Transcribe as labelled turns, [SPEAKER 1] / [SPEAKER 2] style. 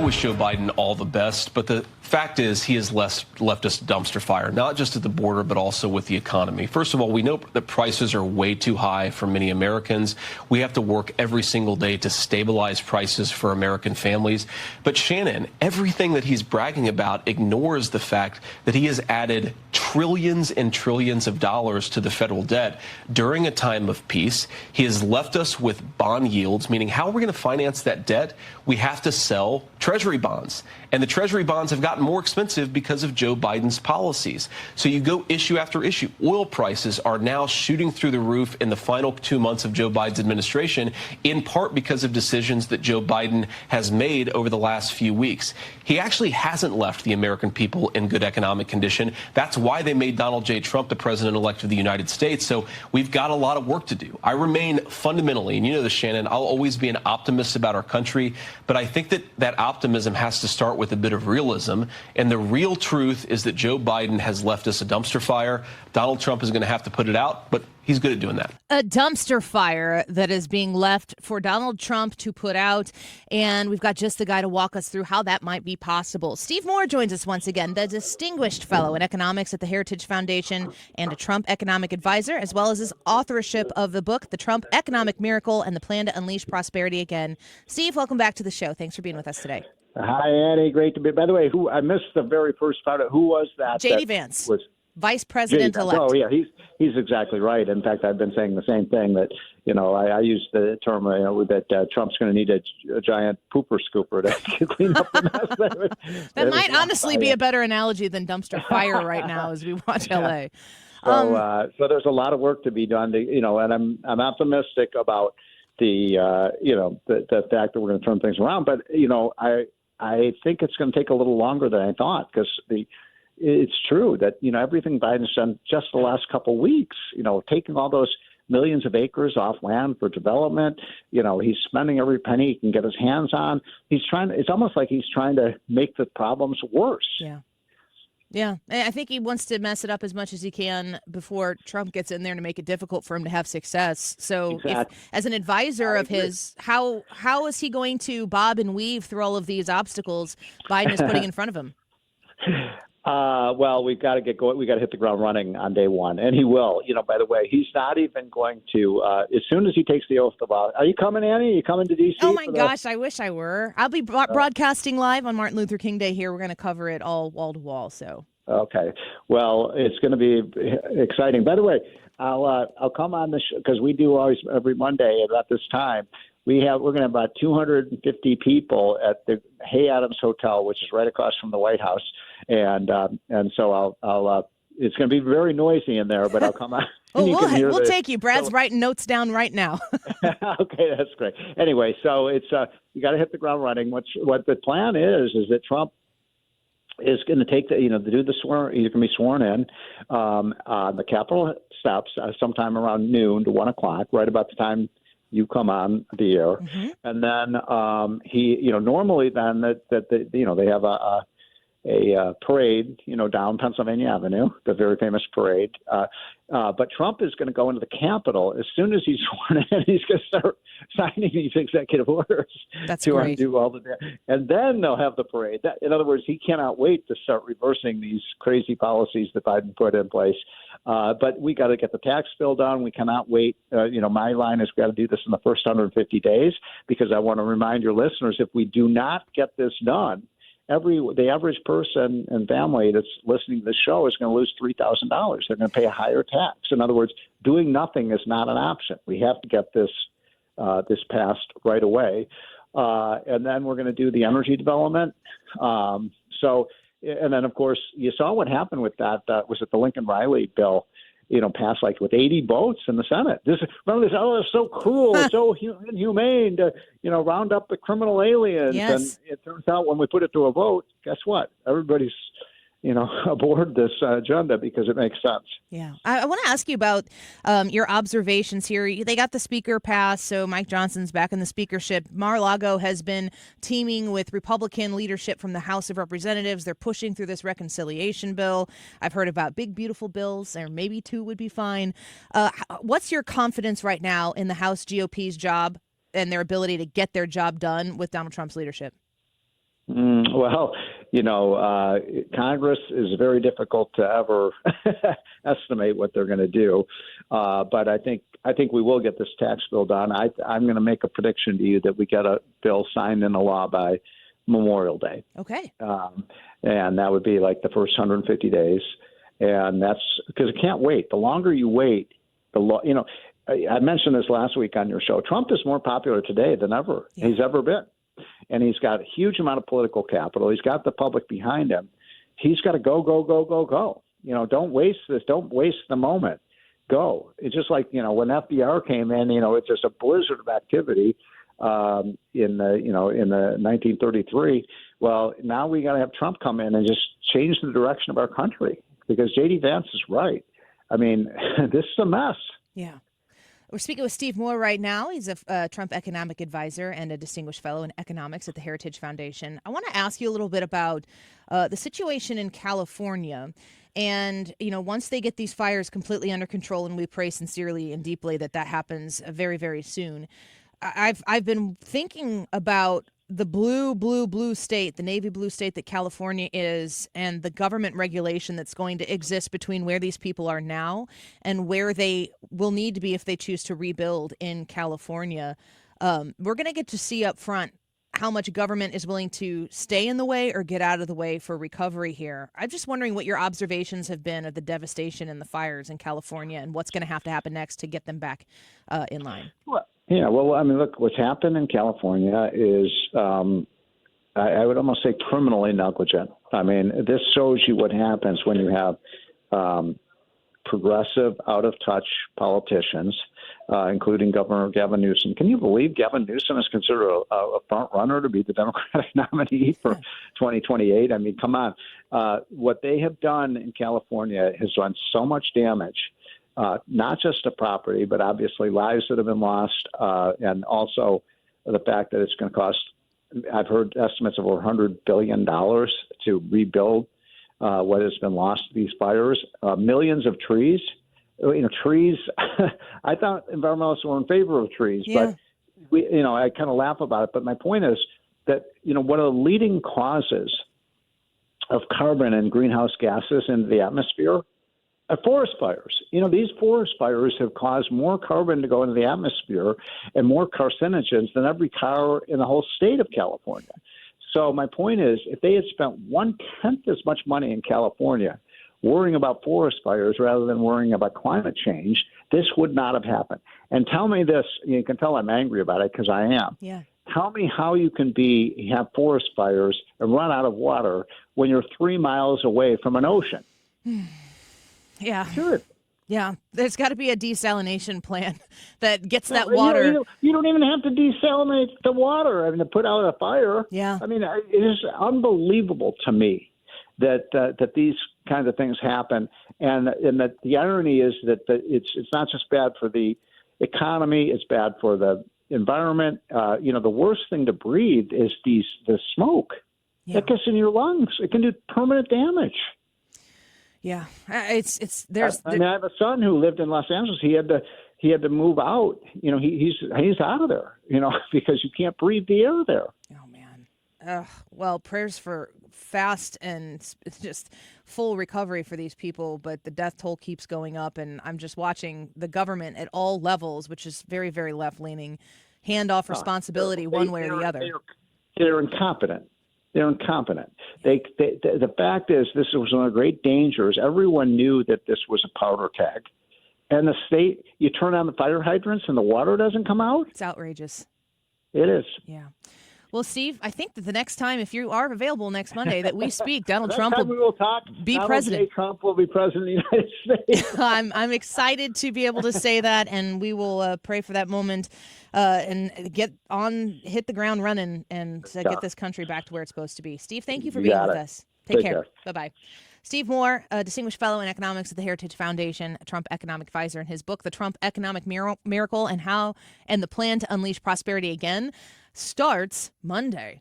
[SPEAKER 1] wish Joe Biden all the best, but the fact is he has left us dumpster fire, not just at the border, but also with the economy. First of all, we know that prices are way too high for many Americans. We have to work every single day to stabilize prices for American families. But Shannon, everything that he's bragging about ignores the fact that he has added trillions and trillions of dollars to the federal debt during a time of peace. He has left us with bond yields, meaning how are we going to finance that debt? We have to sell Treasury bonds. And the Treasury bonds have gotten more expensive because of Joe Biden's policies. So you go issue after issue. Oil prices are now shooting through the roof in the final 2 months of Joe Biden's administration, in part because of decisions that Joe Biden has made over the last few weeks. He actually hasn't left the American people in good economic condition. That's why they made Donald J. Trump the president-elect of the United States. So we've got a lot of work to do. I remain fundamentally, and you know this, Shannon, I'll always be an optimist about our country, but I think that that optimism has to start with a bit of realism. And the real truth is that Joe Biden has left us a dumpster fire. Donald Trump is going to have to put it out, but he's good at doing that.
[SPEAKER 2] A dumpster fire that is being left for Donald Trump to put out. And we've got just the guy to walk us through how that might be possible. Steve Moore joins us once again, the distinguished fellow in economics at the Heritage Foundation and a Trump economic advisor, as well as his authorship of the book, The Trump Economic Miracle and the Plan to Unleash Prosperity Again. Steve, welcome back to the show. Thanks for being with us today.
[SPEAKER 3] Hi, Annie. Great to be. By the way, I missed the very first part of who was that?
[SPEAKER 2] J.D. Vance, Vice President-elect.
[SPEAKER 3] Oh, yeah, he's exactly right. In fact, I've been saying the same thing that, I used the term that Trump's going to need a giant pooper scooper to clean up the mess.
[SPEAKER 2] That might honestly be a better analogy than dumpster fire right now as we watch L.A.
[SPEAKER 3] So there's a lot of work to be done, and I'm optimistic about the fact that we're going to turn things around. But, I think it's going to take a little longer than I thought because it's true that, everything Biden's done just the last couple of weeks, taking all those millions of acres off land for development, he's spending every penny he can get his hands on. It's almost like he's trying to make the problems worse.
[SPEAKER 2] Yeah, I think he wants to mess it up as much as he can before Trump gets in there to make it difficult for him to have success. So as an advisor of his, how is he going to bob and weave through all of these obstacles Biden is putting in front of him?
[SPEAKER 3] Well, we've got to get going. We got to hit the ground running on day one, and he will. By the way, he's not even going to. As soon as he takes the oath of office, are you coming, Annie? Are you coming to D.C.?
[SPEAKER 2] Oh my gosh, I wish I were. I'll be broadcasting live on Martin Luther King Day here. We're going to cover it all wall to wall. So.
[SPEAKER 3] Okay. Well, it's going to be exciting. By the way, I'll come on the show because we do always every Monday about this time. We're going to have about 250 people at the Hay Adams Hotel, which is right across from the White House, and so I'll it's going to be very noisy in there, but I'll come on.
[SPEAKER 2] We'll take you. Brad's writing notes down right now.
[SPEAKER 3] Okay, that's great. Anyway, so it's you got to hit the ground running. What the plan is that Trump is going to take to do the swear. He's going to be sworn in on the Capitol steps sometime around noon to 1 o'clock, right about the time you come on the air, and then he, normally then they have a parade, down Pennsylvania Avenue, the very famous parade. But Trump is going to go into the Capitol as soon as he's sworn in. He's going to start signing these executive orders to undo all the, and then they'll have the parade. In other words, he cannot wait to start reversing these crazy policies that Biden put in place. But we got to get the tax bill done. We cannot wait. My line is we got to do this in the first 150 days because I want to remind your listeners, if we do not get this done, the average person and family that's listening to the show is going to lose $3,000. They're going to pay a higher tax. In other words, doing nothing is not an option. We have to get this passed right away, and then we're going to do the energy development. And then of course you saw what happened with that. Was it the Lincoln-Riley bill? Passed like with 80 votes in the Senate. Remember this? Oh, it's so cruel, it's so inhumane to, round up the criminal aliens.
[SPEAKER 2] Yes.
[SPEAKER 3] And it turns out when we put it to a vote, guess what? Everybody's, aboard this agenda because it makes sense.
[SPEAKER 2] Yeah. I want to ask you about your observations here. They got the speaker passed, so Mike Johnson's back in the speakership. Mar-a-Lago has been teaming with Republican leadership from the House of Representatives. They're pushing through this reconciliation bill. I've heard about big, beautiful bills, or maybe two would be fine. What's your confidence right now in the House GOP's job and their ability to get their job done with Donald Trump's leadership?
[SPEAKER 3] Well, Congress is very difficult to ever estimate what they're going to do, but I think we will get this tax bill done. I'm going to make a prediction to you that we get a bill signed into law by Memorial Day.
[SPEAKER 2] Okay.
[SPEAKER 3] And that would be like the first 150 days, and that's because it can't wait. The longer you wait, I mentioned this last week on your show. Trump is more popular today than ever he's ever been. And he's got a huge amount of political capital. He's got the public behind him. He's got to go, go, go, go, go. Don't waste this. Don't waste the moment. Go. It's just like, when FDR came in, it's just a blizzard of activity in the 1933. Well, now we got to have Trump come in and just change the direction of our country because J.D. Vance is right. I mean, this is a mess.
[SPEAKER 2] Yeah. We're speaking with Steve Moore right now. He's a Trump economic advisor and a distinguished fellow in economics at the Heritage Foundation. I want to ask you a little bit about the situation in California. And, once they get these fires completely under control, and we pray sincerely and deeply that happens very, very soon, I've been thinking about the blue state, the navy blue state that California is, and the government regulation that's going to exist between where these people are now and where they will need to be if they choose to rebuild in California. We're going to get to see up front how much government is willing to stay in the way or get out of the way for recovery here. I'm just wondering what your observations have been of the devastation and the fires in California and what's going to happen next to get them back in line.
[SPEAKER 3] Well, I mean, look, what's happened in California is, I would almost say criminally negligent. I mean, this shows you what happens when you have progressive, out-of-touch politicians, including Governor Gavin Newsom. Can you believe Gavin Newsom is considered a front runner to be the Democratic nominee for 2028? I mean, come on. What they have done in California has done so much damage. Not just to property, but obviously lives that have been lost, and also the fact that it's going to cost, I've heard estimates of over $100 billion to rebuild what has been lost to these fires. Millions of trees. Trees, I thought environmentalists were in favor of trees, but I kind of laugh about it. But my point is that, one of the leading causes of carbon and greenhouse gases into the atmosphere forest fires. These forest fires have caused more carbon to go into the atmosphere and more carcinogens than every car in the whole state of California. So my point is, if they had spent 1/10 as much money in California worrying about forest fires rather than worrying about climate change, this would not have happened. And tell me this, you can tell I'm angry about it because I am.
[SPEAKER 2] Yeah.
[SPEAKER 3] Tell me how you can have forest fires and run out of water when you're 3 miles away from an ocean.
[SPEAKER 2] Yeah.
[SPEAKER 3] Sure.
[SPEAKER 2] Yeah. There's got to be a desalination plant that gets that water.
[SPEAKER 3] You don't even have to desalinate the water. I mean, to put out a fire.
[SPEAKER 2] Yeah.
[SPEAKER 3] I mean, it is unbelievable to me that these kinds of things happen, and that the irony is that it's not just bad for the economy; it's bad for the environment. The worst thing to breathe is the smoke.
[SPEAKER 2] Yeah.
[SPEAKER 3] That gets in your lungs. It can do permanent damage.
[SPEAKER 2] Yeah, it's there's.
[SPEAKER 3] I have a son who lived in Los Angeles. He had to move out. He's out of there. Because you can't breathe the air there.
[SPEAKER 2] Oh man. Well, prayers for fast and just full recovery for these people. But the death toll keeps going up, and I'm just watching the government at all levels, which is very, very left leaning, hand off responsibility one way or the other.
[SPEAKER 3] They're incompetent. They're incompetent. The fact is, this was one of the great dangers. Everyone knew that this was a powder keg. And the state, you turn on the fire hydrants and the water doesn't come out?
[SPEAKER 2] It's outrageous.
[SPEAKER 3] It is.
[SPEAKER 2] Yeah. Well, Steve, I think that the next time, if you are available next Monday, that we speak, Donald Trump
[SPEAKER 3] will talk,
[SPEAKER 2] be
[SPEAKER 3] Donald
[SPEAKER 2] president.
[SPEAKER 3] J. Trump will be president of the United States.
[SPEAKER 2] I'm excited to be able to say that, and we will pray for that moment and hit the ground running and get this country back to where it's supposed to be. Steve, thank you for being with us. Take care. Bye-bye. Steve Moore, a distinguished fellow in economics at the Heritage Foundation, a Trump economic advisor, in his book, The Trump Economic Miracle and the Plan to Unleash Prosperity Again, starts Monday.